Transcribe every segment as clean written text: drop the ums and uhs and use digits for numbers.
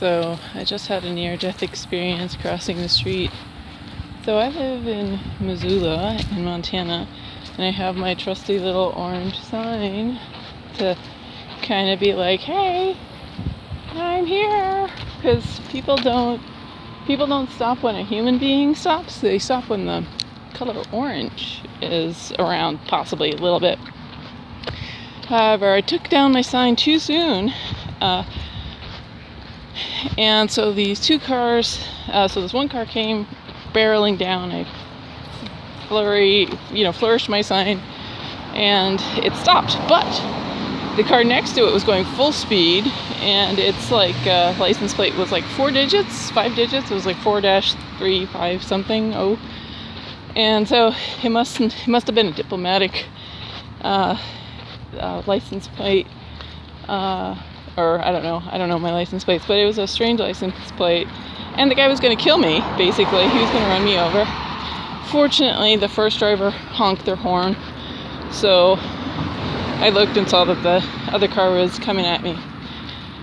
So I just had a near-death experience crossing the street. So I live in Missoula in Montana, and I have my trusty little orange sign to kind of be like, hey, I'm here, because people don't stop when a human being stops. They stop when the color orange is around, possibly a little bit. However, I took down my sign too soon, and so these two cars, so this one car came barreling down. I flourished my sign, and it stopped. But the car next to it was going full speed, and its license plate was like 5 digits. It was like 4-3-5 something. Oh, and so it must have been a diplomatic license plate, or I don't know my license plates, but it was a strange license plate, and the guy was going to kill me. Basically, he was going to run me over. Fortunately, the first driver honked their horn, so I looked and saw that the other car was coming at me.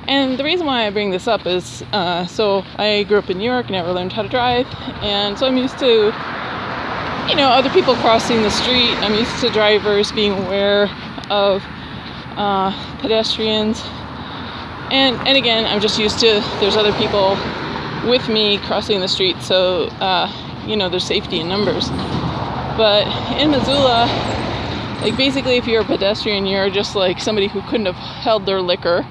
And the reason why I bring this up is, so I grew up in New York, never learned how to drive, and so I'm used to, other people crossing the street. I'm used to drivers being aware of pedestrians, and again, I'm just used to there's other people with me crossing the street, so there's safety in numbers. But in Missoula, basically, if you're a pedestrian, you're just like somebody who couldn't have held their liquor.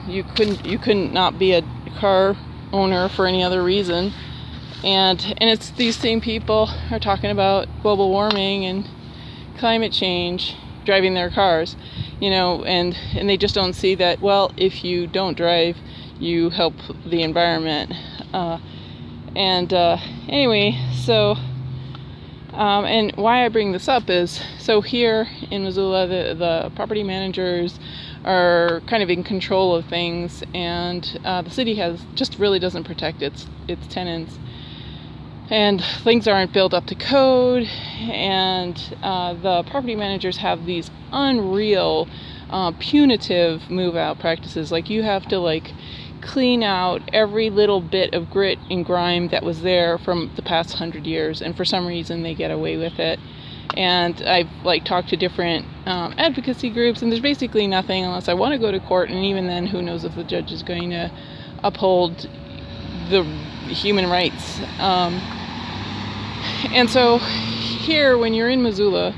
You couldn't not be a car owner for any other reason. And it's these same people are talking about global warming and climate change, driving their cars, and they just don't see that, well, if you don't drive, you help the environment. Anyway, so and why I bring this up is, so here in Missoula, the property managers are kind of in control of things, and the city really doesn't protect its tenants, and things aren't built up to code, and the property managers have these unreal punitive move-out practices. Like, you have to clean out every little bit of grit and grime that was there from the past 100 years, and for some reason they get away with it. And I've talked to different advocacy groups, and there's basically nothing unless I want to go to court, and even then, who knows if the judge is going to uphold the human rights. And so here, when you're in Missoula,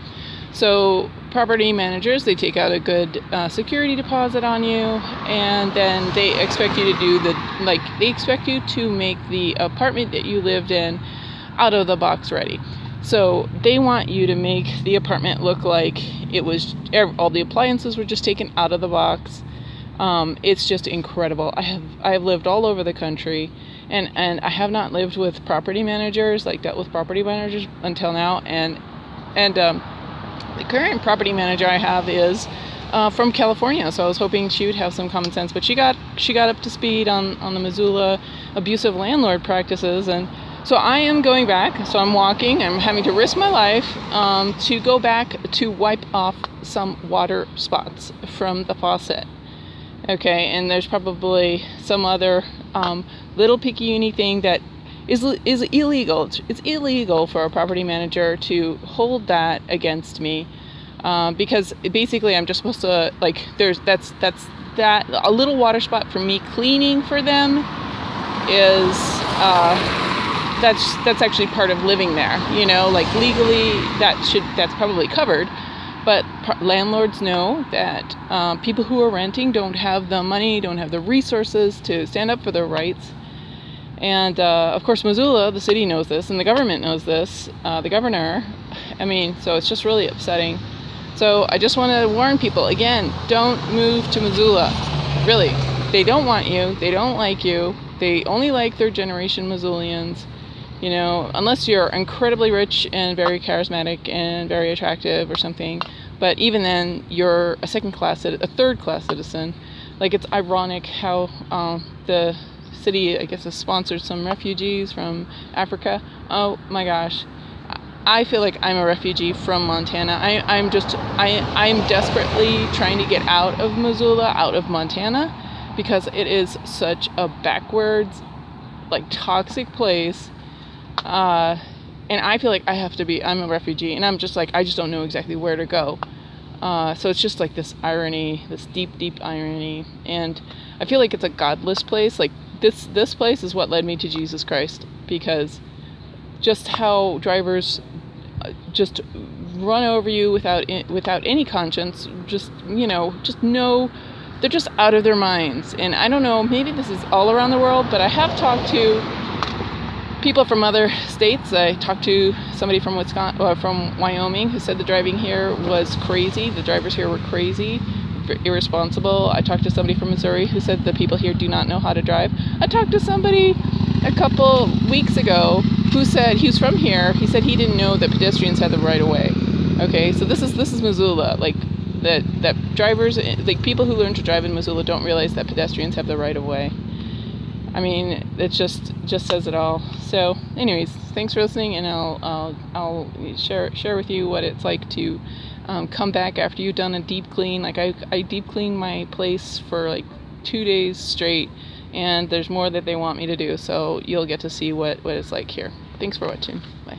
so property managers, they take out a good security deposit on you, and then they expect you to do they expect you to make the apartment that you lived in out of the box ready. So they want you to make the apartment look like it was, all the appliances were just taken out of the box. It's just incredible. I have lived all over the country, and I have not lived with property managers, dealt with property managers until now, and the current property manager I have is from California, so I was hoping she would have some common sense, but she got up to speed on the Missoula abusive landlord practices. And so I am going back, so I'm having to risk my life to go back to wipe off some water spots from the faucet. Okay, and there's probably some other little picky-uni thing that is illegal. It's illegal for a property manager to hold that against me, because basically I'm just supposed to, that's a little water spot for me cleaning for them is that's actually part of living there. Legally that's probably covered. But landlords know that people who are renting don't have the money, don't have the resources to stand up for their rights. And of course, Missoula, the city knows this, and the government knows this, the governor. So it's just really upsetting. So I just want to warn people, again, don't move to Missoula. Really, they don't want you, they don't like you, they only like third generation Missoulians. Unless you're incredibly rich and very charismatic and very attractive or something. But even then, you're a third class citizen. It's ironic how the city, I guess, has sponsored some refugees from Africa. Oh my gosh. I feel like I'm a refugee from Montana. I'm desperately trying to get out of Missoula, out of Montana, because it is such a backwards, like, toxic place. And I feel like I'm a refugee, and I'm just like, I just don't know exactly where to go. So it's just like this irony, this deep, deep irony. And I feel like it's a godless place. Like, this place is what led me to Jesus Christ, because just how drivers just run over you without any conscience, just know they're just out of their minds. And I don't know, maybe this is all around the world, but I have talked to people from other states. I talked to somebody from from Wyoming, who said the driving here was crazy. The drivers here were crazy, irresponsible. I talked to somebody from Missouri who said the people here do not know how to drive. I talked to somebody a couple weeks ago who said he was from here. He said he didn't know that pedestrians had the right of way. Okay, so this is Missoula. Like, that drivers, like, people who learn to drive in Missoula don't realize that pedestrians have the right of way. I mean, it just says it all. So, anyways, thanks for listening, and I'll share with you what it's like to come back after you've done a deep clean. Like, I deep cleaned my place for like 2 days straight, and there's more that they want me to do. So you'll get to see what it's like here. Thanks for watching. Bye.